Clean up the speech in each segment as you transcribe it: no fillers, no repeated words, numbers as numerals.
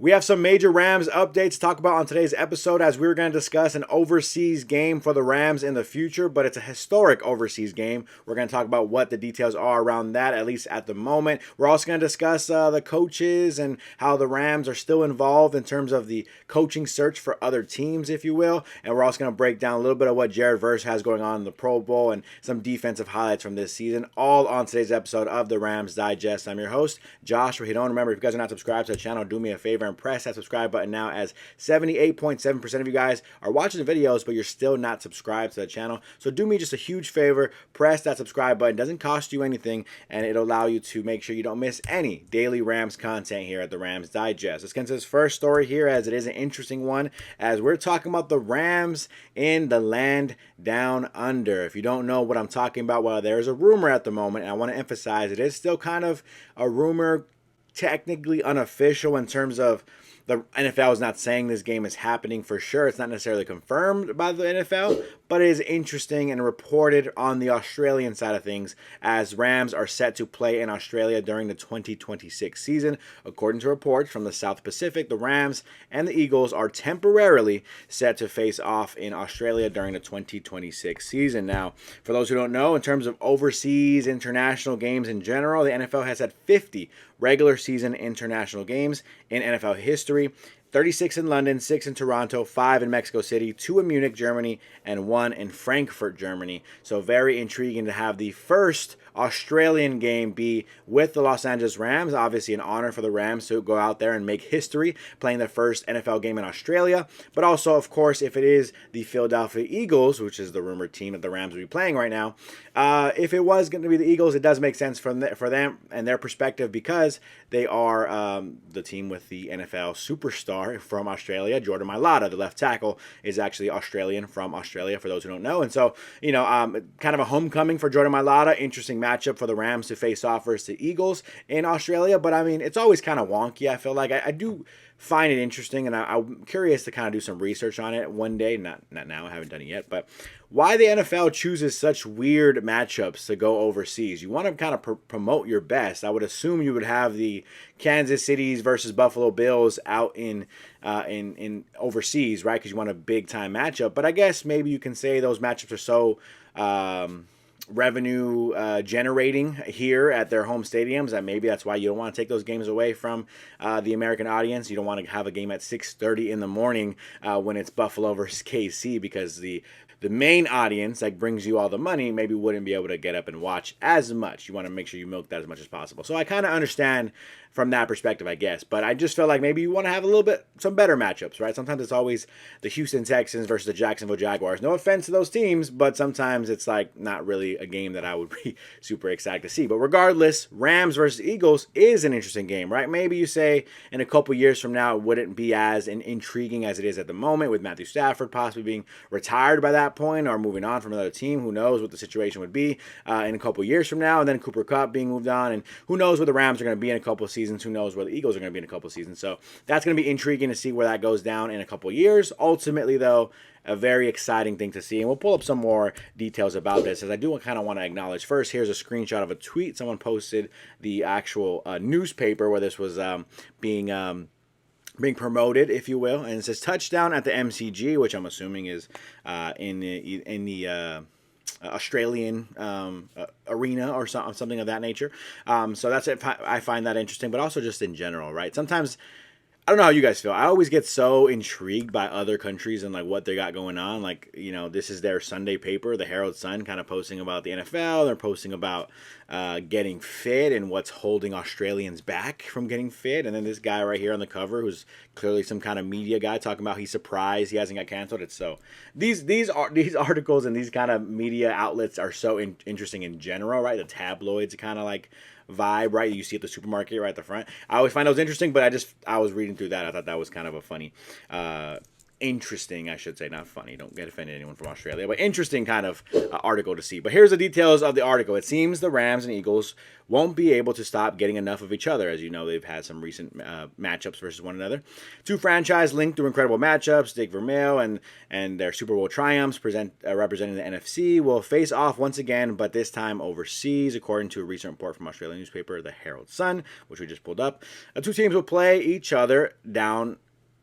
We have some major Rams updates to talk about on today's episode, as we're going to discuss an overseas game for the Rams in the future, but it's a historic overseas game. We're going to talk about what the details are around that, at least at the moment. We're also going to discuss the coaches and how the Rams are still involved in terms of the coaching search for other teams, if you will. And we're also going to break down a little bit of what Jared Verse has going on in the Pro Bowl and some defensive highlights from this season, all on today's episode of the Rams Digest. I'm your host, Josh Rahidon. Remember, if you guys are not subscribed to the channel, do me a favor and press that subscribe button now, as 78.7% of you guys are watching the videos, but you're still not subscribed to the channel. So do me just a huge favor, press that subscribe button. It doesn't cost you anything, and it'll allow you to make sure you don't miss any daily Rams content here at the Rams Digest. Let's get into this first story here, as it is an interesting one, as we're talking about the Rams in the land down under. If you don't know what I'm talking about, well, there's a rumor at the moment, and I want to emphasize it is still kind of a rumor, technically unofficial in terms of the NFL is not saying this game is happening for sure. It's not necessarily confirmed by the NFL, but it is interesting and reported on the Australian side of things, as Rams are set to play in Australia during the 2026 season. According to reports from the South Pacific, the Rams and the Eagles are temporarily set to face off in Australia during the 2026 season. Now, for those who don't know, in terms of overseas international games in general, the NFL has had 50 regular season international games in NFL history. 36 in London, 6 in Toronto, 5 in Mexico City, 2 in Munich, Germany, and 1 in Frankfurt, Germany. So very intriguing to have the first Australian game be with the Los Angeles Rams. Obviously an honor for the Rams to go out there and make history playing their first NFL game in Australia. But also, of course, if it is the Philadelphia Eagles, which is the rumored team that the Rams will be playing right now, if it was going to be the Eagles, it does make sense for them and their perspective, because they are the team with the NFL superstar from Australia. Jordan Mailata, the left tackle, is actually Australian, from Australia, for those who don't know. And so, kind of a homecoming for Jordan Mailata. Interesting matchup for the Rams to face off versus the Eagles in Australia. But I mean, it's always kind of wonky. I feel like I do find it interesting, and I'm curious to kind of do some research on it one day. Not now, I haven't done it yet, but why the NFL chooses such weird matchups to go overseas. You want to kind of promote your best. I would assume you would have the Kansas City's versus Buffalo Bills out in overseas, right? Because you want a big time matchup. But I guess maybe you can say those matchups are so revenue generating here at their home stadiums that maybe that's why you don't want to take those games away from the American audience. You don't want to have a game at 6:30 in the morning when it's Buffalo versus KC, because the main audience that brings you all the money maybe wouldn't be able to get up and watch as much. You want to make sure you milk that as much as possible. So I kind of understand from that perspective, I guess. But I just felt like maybe you want to have some better matchups, right? Sometimes it's always the Houston Texans versus the Jacksonville Jaguars. No offense to those teams, but sometimes it's like not really a game that I would be super excited to see. But regardless, Rams versus Eagles is an interesting game, right? Maybe you say in a couple years from now it wouldn't be as intriguing as it is at the moment, with Matthew Stafford possibly being retired by that point or moving on from another team. Who knows what the situation would be in a couple years from now, and then Cooper Kupp being moved on, and who knows where the Rams are going to be in a couple of seasons. Who knows where the Eagles are going to be in a couple of seasons. So that's going to be intriguing to see where that goes down in a couple of years. Ultimately, though, a very exciting thing to see, and we'll pull up some more details about this, as I do kind of want to acknowledge first. Here's a screenshot of a tweet someone posted, the actual newspaper where this was being promoted, if you will, and it says touchdown at the MCG, which I'm assuming is in the Australian arena or something of that nature. So that's it. I find that interesting, but also just in general, right? Sometimes, I don't know how you guys feel. I always get so intrigued by other countries and like what they got going on. Like, this is their Sunday paper, the Herald Sun, kind of posting about the NFL. They're posting about getting fit and what's holding Australians back from getting fit. And then this guy right here on the cover, who's clearly some kind of media guy, talking about he's surprised he hasn't got canceled. It's so these articles and these kind of media outlets are so interesting in general, right? The tabloids kind of like vibe, right? You see at the supermarket right at the front. I always find those interesting, but I was reading through that. I thought that was kind of a funny interesting, I should say, not funny. Don't get offended, anyone from Australia, but interesting kind of article to see. But here's the details of the article. It seems the Rams and Eagles won't be able to stop getting enough of each other. As you know, they've had some recent matchups versus one another. Two franchises linked through incredible matchups. Dick Vermeil and their Super Bowl triumphs representing the NFC will face off once again, but this time overseas, according to a recent report from Australian newspaper, the Herald Sun, which we just pulled up. The two teams will play each other down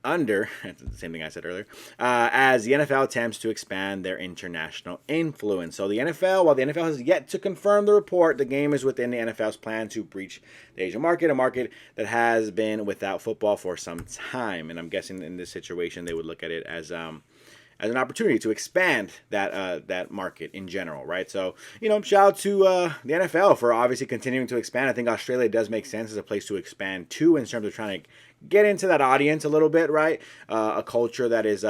under, the same thing I said earlier, as the NFL attempts to expand their international influence. So while the NFL has yet to confirm the report, the game is within the NFL's plan to breach the Asian market, a market that has been without football for some time. And I'm guessing in this situation, they would look at it as an opportunity to expand that market in general, right? So, shout out to the NFL for obviously continuing to expand. I think Australia does make sense as a place to expand to in terms of trying to get into that audience a little bit, right? A culture that is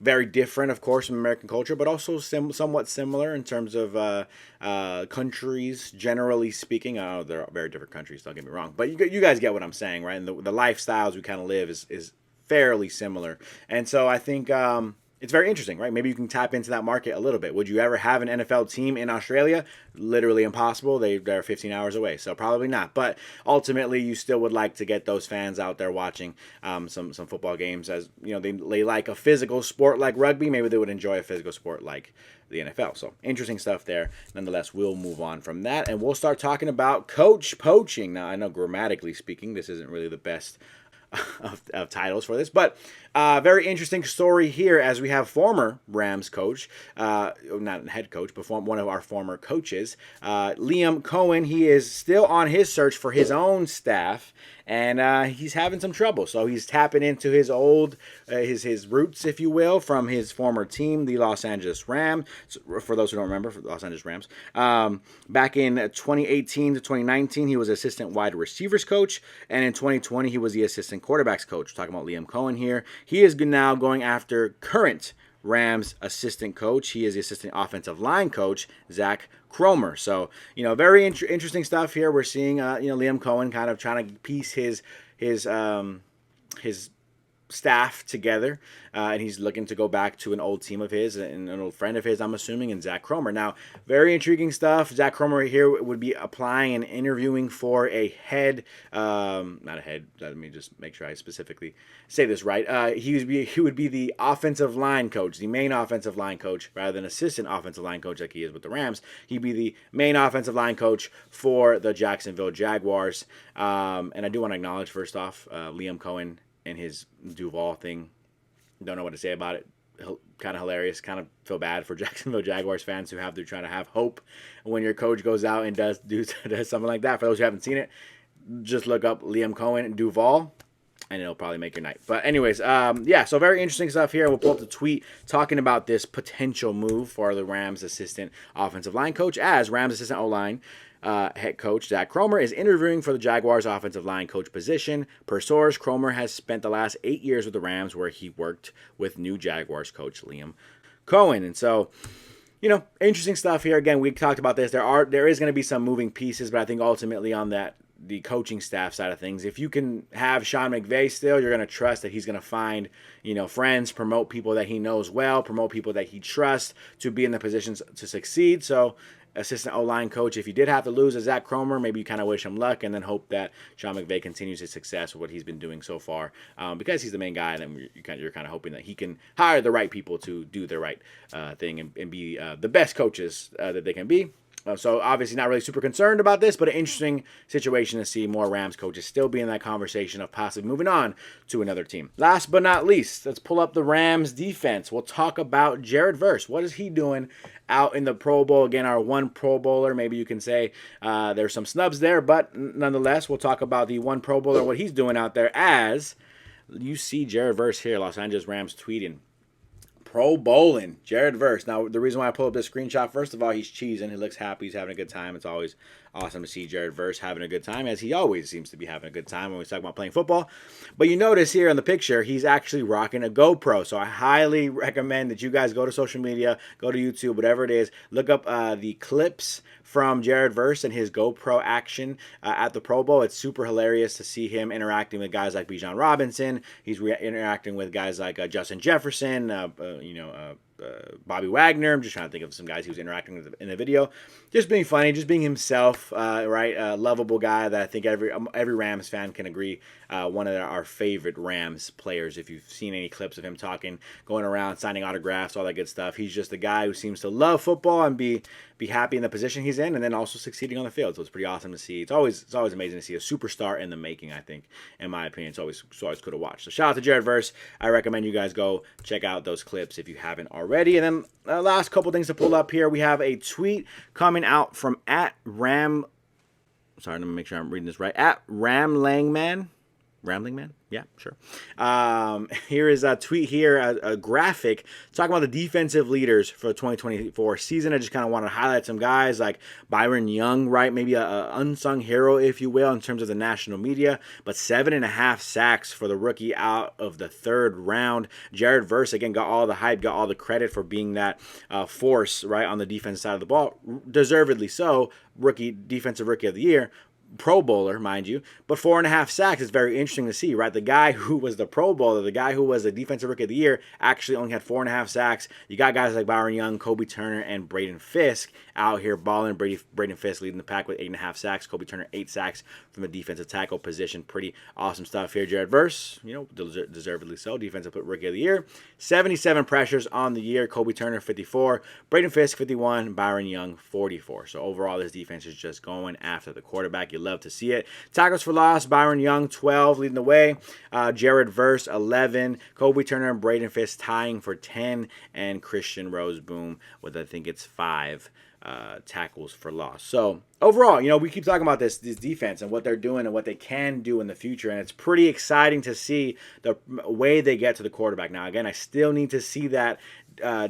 very different, of course, from American culture, but also somewhat similar in terms of countries, generally speaking. I know they're very different countries, don't get me wrong, but you guys get what I'm saying, right? And the lifestyles we kind of live is fairly similar. And so I think it's very interesting, right? Maybe you can tap into that market a little bit. Would you ever have an NFL team in Australia? Literally impossible. They're 15 hours away, so probably not. But ultimately, you still would like to get those fans out there watching some football games. As they like a physical sport like rugby. Maybe they would enjoy a physical sport like the NFL. So interesting stuff there. Nonetheless, we'll move on from that, and we'll start talking about coach poaching. Now, I know grammatically speaking, this isn't really the best of titles for this, but very interesting story here as we have former Rams coach, not head coach, but one of our former coaches, Liam Cohen. He is still on his search for his own staff, and he's having some trouble. So he's tapping into his old, his roots, if you will, from his former team, the Los Angeles Rams. For those who don't remember, for the Los Angeles Rams, back in 2018 to 2019, he was assistant wide receivers coach, and in 2020, he was the assistant quarterbacks coach. We're talking about Liam Cohen here. He is now going after current Rams assistant coach. He is the assistant offensive line coach, Zach Cromer. So, very interesting stuff here. We're seeing, Liam Cohen kind of trying to piece his staff together, and he's looking to go back to an old team of his and an old friend of his, I'm assuming, and Zach Cromer. Now, very intriguing stuff. Zach Cromer here would be applying and interviewing for a head, not a head, let me just make sure I specifically say this right. He would be the offensive line coach, the main offensive line coach, rather than assistant offensive line coach like he is with the Rams. He'd be the main offensive line coach for the Jacksonville Jaguars. And I do want to acknowledge, first off, Liam Cohen and his Duval thing. Don't know what to say about it. Kind of hilarious. Kind of feel bad for Jacksonville Jaguars fans who have to try to have hope when your coach goes out and does something like that. For those who haven't seen it, just look up Liam Cohen and Duval, and it'll probably make your night. But anyways, so very interesting stuff here. We'll pull up the tweet talking about this potential move for the Rams assistant offensive line coach, as Rams assistant O-line head coach Zach Cromer is interviewing for the Jaguars offensive line coach position. Per source, Cromer has spent the last 8 years with the Rams, where he worked with new Jaguars coach Liam Cohen. And so, interesting stuff here. Again, we talked about this. There is going to be some moving pieces, but I think ultimately on the coaching staff side of things, if you can have Sean McVay still, you're going to trust that he's going to find, friends, promote people that he knows well, promote people that he trusts to be in the positions to succeed. So assistant O-line coach, if you did have to lose a Zach Cromer, maybe you kind of wish him luck and then hope that Sean McVay continues his success with what he's been doing so far, because he's the main guy, and then you're kind of hoping that he can hire the right people to do the right thing and be the best coaches that they can be. So obviously not really super concerned about this, but an interesting situation to see more Rams coaches still be in that conversation of possibly moving on to another team. Last but not least, let's pull up the Rams defense. We'll talk about Jared Verse. What is he doing out in the Pro Bowl? Again, our one Pro Bowler. Maybe you can say there's some snubs there, but nonetheless, we'll talk about the one Pro Bowler, what he's doing out there, as you see Jared Verse here, Los Angeles Rams tweeting. Pro Bowling, Jared Verse. Now, the reason why I pulled up this screenshot, first of all, he's cheesing. He looks happy. He's having a good time. It's always Awesome to see Jared Verse having a good time, as he always seems to be having a good time when we talk about playing football. But you notice here in the picture, he's actually rocking a GoPro. So I highly recommend that you guys go to social media, go to YouTube, whatever it is, look up the clips from Jared Verse and his GoPro action at the Pro Bowl. It's super hilarious to see him interacting with guys like Bijan Robinson. He's interacting with guys like Justin Jefferson, Bobby Wagner. I'm just trying to think of some guys he was interacting with in the video. Just being funny, just being himself, right? Lovable guy that I think every Rams fan can agree. One of our favorite Rams players. If you've seen any clips of him talking, going around, signing autographs, all that good stuff. He's just a guy who seems to love football and be happy in the position he's in, and then also succeeding on the field. So it's pretty awesome to see. It's always amazing to see a superstar in the making, I think, in my opinion. It's always cool to watch. So shout out to Jared Verse. I recommend you guys go check out those clips if you haven't already. And then last couple things to pull up here. We have a tweet coming out from Sorry, let me make sure I'm reading this right. @Ramlingman. Ramblingman? Yeah, sure. Here is a tweet here, a graphic talking about the defensive leaders for the 2024 season. I just kind of want to highlight some guys like Byron Young, right? Maybe a unsung hero, if you will, in terms of the national media, but 7.5 sacks for the rookie out of the 3rd round. Jared Verse, again, got all the hype, got all the credit for being that force, right, on the defensive side of the ball. Deservedly so, defensive rookie of the year. Pro Bowler, mind you, but 4.5 sacks is very interesting to see, right? The guy who was the Pro Bowler, the guy who was the Defensive Rookie of the Year, actually only had 4.5 sacks. You got guys like Byron Young, Kobe Turner, and Braden Fisk out here balling. Braden Fisk leading the pack with 8.5 sacks. Kobe Turner, 8 sacks from the defensive tackle position. Pretty awesome stuff here. Jared Verse, deservedly so, Defensive Rookie of the Year. 77 pressures on the year. Kobe Turner, 54. Braden Fisk, 51. Byron Young, 44. So overall, this defense is just going after the quarterback. You love to see it. Tackles for loss, Byron Young, 12, leading the way. Jared Verse, 11. Kobe Turner and Braden Fisk tying for 10. And Christian Roseboom with, I think it's 5 tackles for loss. So overall, we keep talking about this defense and what they're doing and what they can do in the future, and it's pretty exciting to see the way they get to the quarterback. Now, again, I still need to see that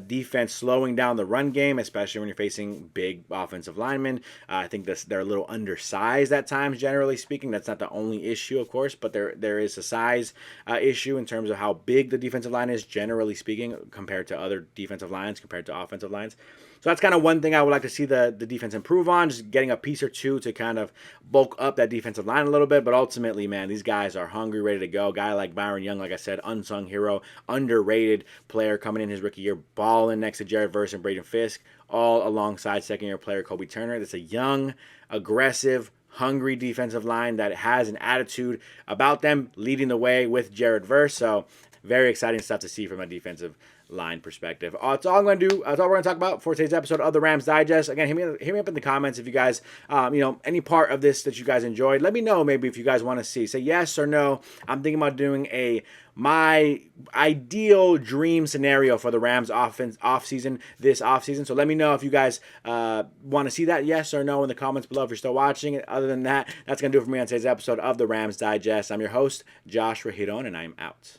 defense slowing down the run game, especially when you're facing big offensive linemen. I think they're a little undersized at times, generally speaking. That's not the only issue, of course, but there is a size issue in terms of how big the defensive line is, generally speaking, compared to other defensive lines, compared to offensive lines. So that's kind of one thing I would like to see the defense improve on, just getting a piece or two to kind of bulk up that defensive line a little bit. But ultimately, man, these guys are hungry, ready to go. Guy like Byron Young, like I said, unsung hero, underrated player coming in his rookie year, balling next to Jared Verse and Braden Fisk, all alongside second-year player Kobe Turner. That's a young, aggressive, hungry defensive line that has an attitude about them, leading the way with Jared Verse. So very exciting stuff to see from a defensive line perspective. That's all I'm going to do. That's all we're going to talk about for today's episode of the Rams Digest. Again, hit me up in the comments if you guys, any part of this that you guys enjoyed. Let me know maybe if you guys want to see. Say yes or no. I'm thinking about doing my ideal dream scenario for the Rams offense this offseason. So let me know if you guys want to see that, yes or no, in the comments below if you're still watching. Other than that, that's going to do it for me on today's episode of the Rams Digest. I'm your host, Josh Giron, and I'm out.